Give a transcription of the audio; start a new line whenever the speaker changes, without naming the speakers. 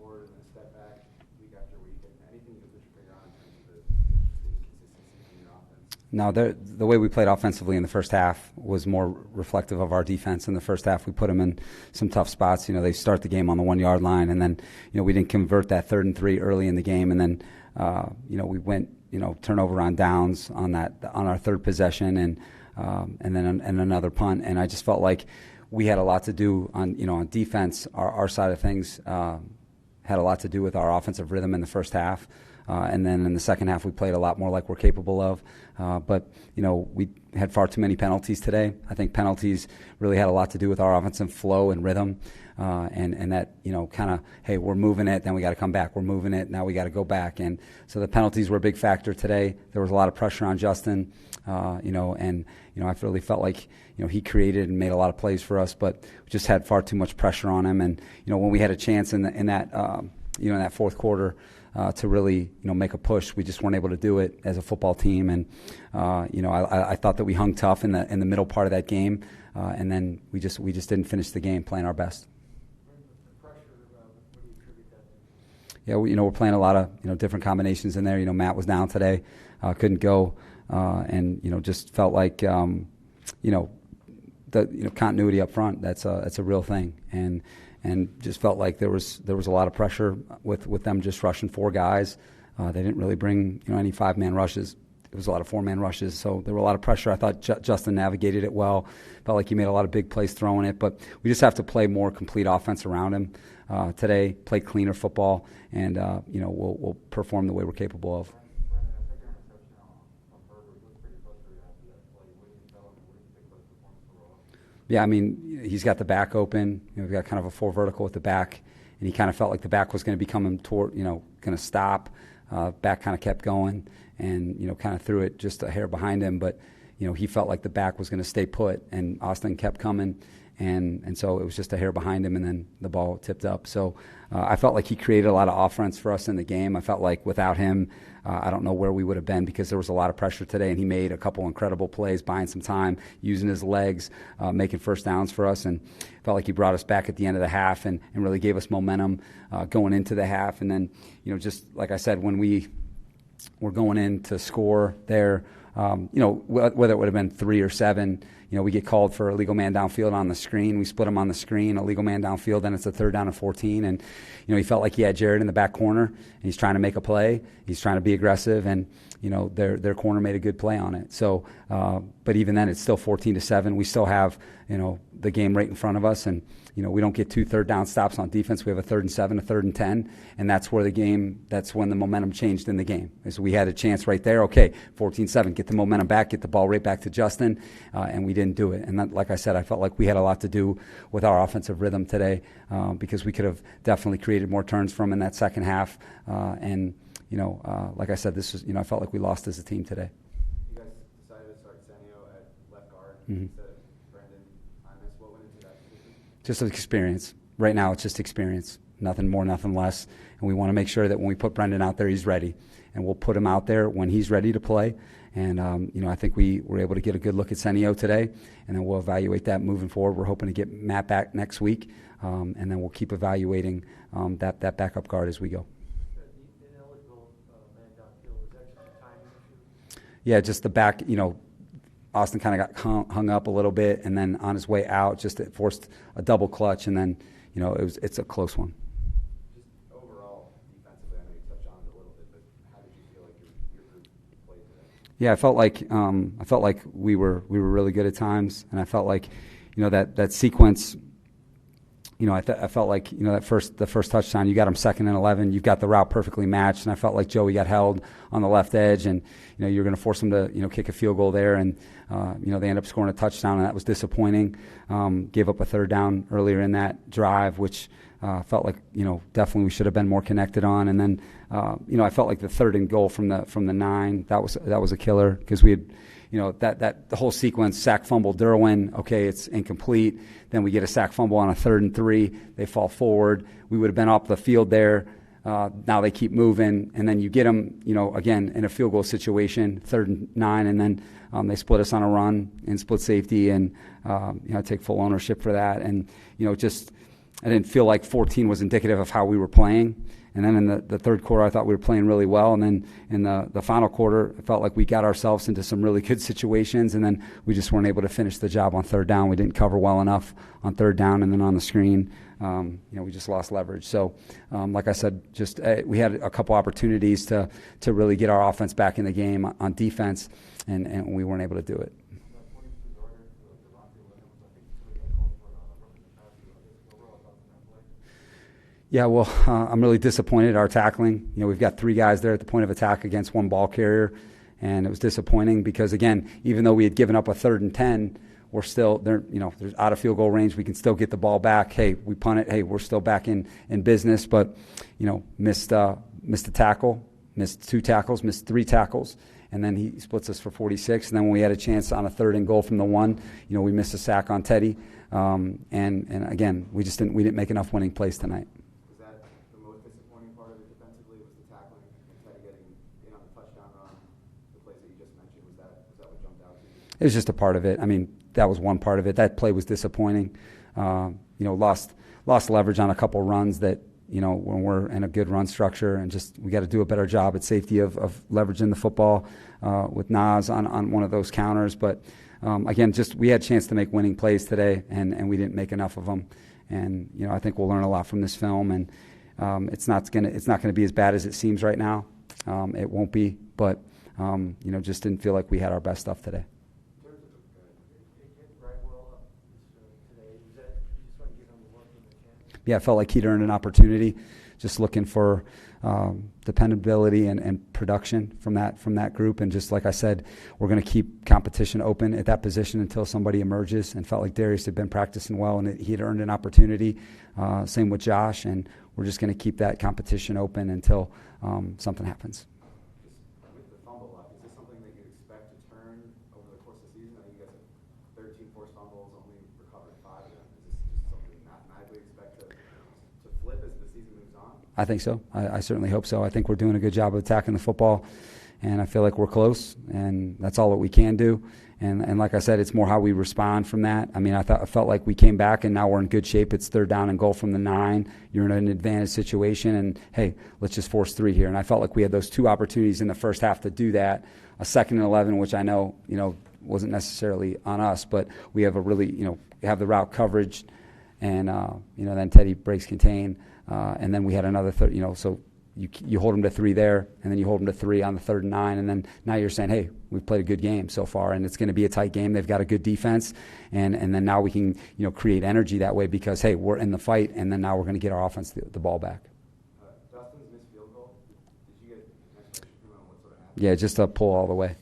forward and then a step back week after week? And anything you push your finger on in terms of the consistency in your offense?
No, the way we played offensively in the first half was more reflective of our defense. In the first half, we put them in some tough spots. They start the game on the 1 yard line, and then we didn't convert that 3rd and 3 early in the game, and then we went turnover on downs on our third possession, and then another punt. And I just felt like we had a lot to do on defense. Our side of things had a lot to do with our offensive rhythm in the first half. And then in the second half, we played a lot more like we're capable of. But we had far too many penalties today. I think penalties really had a lot to do with our offensive flow and rhythm. And that, kind of, hey, we're moving it, then we got to come back. We're moving it, now we got to go back. And so the penalties were a big factor today. There was a lot of pressure on Justin, and I really felt like, he created and made a lot of plays for us, but we just had far too much pressure on him. And, when we had a chance in that fourth quarter, to really, make a push, we just weren't able to do it as a football team. And, I thought that we hung tough in the middle part of that game, and then we just didn't finish the game playing our best. Yeah, we're playing a lot of different combinations in there. Matt was down today, couldn't go, and just felt like the continuity up front. That's a real thing, and just felt like there was a lot of pressure with them just rushing 4 guys. They didn't really bring any 5-man rushes. It was a lot of 4-man rushes, so there were a lot of pressure. I thought Justin navigated it well. Felt like he made a lot of big plays throwing it, but we just have to play more complete offense around him today. Play cleaner football, and we'll perform the way we're capable of. Yeah, I mean, he's got the back open. We've got kind of a 4 vertical at the back, and he kind of felt like the back was going to be coming toward, going to stop. Back kind of kept going, and kind of threw it just a hair behind him. But he felt like the back was going to stay put, and Austin kept coming, and so it was just a hair behind him, and then the ball tipped up. So I felt like he created a lot of offense for us in the game. I felt like without him, I don't know where we would have been, because there was a lot of pressure today, and he made a couple incredible plays, buying some time, using his legs, making first downs for us, and felt like he brought us back at the end of the half and really gave us momentum going into the half. And then, just like I said, when we were going in to score there, whether it would have been 3 or 7, we get called for a legal man downfield on the screen. We split him on the screen, a legal man downfield, then it's a 3rd down and 14. And, he felt like he had Jared in the back corner, and he's trying to make a play. He's trying to be aggressive, and, their corner made a good play on it. So, but even then, it's still 14-7. We still have, the game right in front of us, and, we don't get 2 third down stops on defense. We have a 3rd and 7, a 3rd and 10, and that's when the momentum changed in the game. Is we had a chance right there. Okay, 14-7, get the momentum back, get the ball right back to Justin, and we didn't do it. And that, like I said, I felt like we had a lot to do with our offensive rhythm today, because we could have definitely created more turns from in that second half. And like I said, this was, I felt like we lost as a team today.
You guys decided to start Senio at left guard
Mm-hmm.
instead of Brandon. What went into that decision?
Just experience. Right now, it's just experience. Nothing more, nothing less. And we want to make sure that when we put Brandon out there, he's ready. And we'll put him out there when he's ready to play. And, I think we were able to get a good look at Senio today, and then we'll evaluate that moving forward. We're hoping to get Matt back next week, and then we'll keep evaluating that backup guard as we go. Yeah, just the back, Austin kind of got hung up a little bit, and then on his way out, just it forced a double clutch, and then, it's a close one.
Just overall, defensively, I know you touched on it a little bit, but how did you feel like your group played today?
Yeah, I felt like we were really good at times, and I felt like, that sequence. I felt like, the first touchdown, you got him 2nd and 11. You've got the route perfectly matched, and I felt like Joey got held on the left edge, and you're going to force him to kick a field goal there, and they end up scoring a touchdown, and that was disappointing. Gave up a 3rd down earlier in that drive, which felt like definitely we should have been more connected on, and then I felt like the 3rd and goal from the 9, that was a killer, because we had. That the whole sequence, sack, fumble, Derwin, okay, it's incomplete. Then we get a sack fumble on a 3rd and 3. They fall forward. We would have been off the field there. Now they keep moving. And then you get them, again, in a field goal situation, 3rd and 9, and then they split us on a run and split safety. And, I take full ownership for that. And, just I didn't feel like 14 was indicative of how we were playing. And then in the third quarter, I thought we were playing really well. And then in the final quarter, it felt like we got ourselves into some really good situations. And then we just weren't able to finish the job on third down. We didn't cover well enough on third down. And then on the screen, we just lost leverage. So, like I said, we had a couple opportunities to really get our offense back in the game on defense, and we weren't able to do it. Yeah, well, I'm really disappointed in our tackling. We've got 3 guys there at the point of attack against 1 ball carrier, and it was disappointing because, again, even though we had given up a 3rd and 10, we're still there. There's out of field goal range. We can still get the ball back. Hey, we punt it. Hey, we're still back in business. But missed a tackle, missed 2 tackles, missed 3 tackles, and then he splits us for 46. And then when we had a chance on a 3rd and goal from the 1, we missed a sack on Teddy. And again, we didn't make enough winning plays tonight. It was just a part of it. I mean, that was one part of it. That play was disappointing. Lost leverage on a couple runs that, when we're in a good run structure, and just we got to do a better job at safety of leveraging the football with Nas on one of those counters. But again, we had a chance to make winning plays today, and we didn't make enough of them. And I think we'll learn a lot from this film. And it's not gonna be as bad as it seems right now. It won't be, but just didn't feel like we had our best stuff today. Yeah, I felt like he'd earned an opportunity. Just looking for dependability and production from that group. And just like I said, we're going to keep competition open at that position until somebody emerges. And felt like Darius had been practicing well and he had earned an opportunity. Same with Josh. And we're just going to keep that competition open until something happens.
With the fumble luck, is this something that you expect to turn over the course of the season? I think you guys have 13 forced fumbles, only recovered 5 of them. Is this just something mathematically expect to flip as the season moves on?
I think so. I certainly hope so. I think we're doing a good job of attacking the football, and I feel like we're close, and that's all that we can do. And like I said, it's more how we respond from that. I mean, I felt like we came back, and now we're in good shape. It's 3rd down and goal from the 9. You're in an advantage situation, and, hey, let's just force 3 here. And I felt like we had those 2 opportunities in the first half to do that. A 2nd and 11, which I know, wasn't necessarily on us, but we have a really, have the route coverage, and, then Teddy breaks contain. And then we had another third, so you hold them to 3 there, and then you hold them to 3 on the 3rd and 9, and then now you're saying, hey, we've played a good game so far, and it's going to be a tight game. They've got a good defense, and then now we can create energy that way because, hey, we're in the fight, and then now we're going to get our offense the ball back.
Dustin's missed field goal. Did you get an explanation on what sort of happened?
Yeah, just a pull all the way.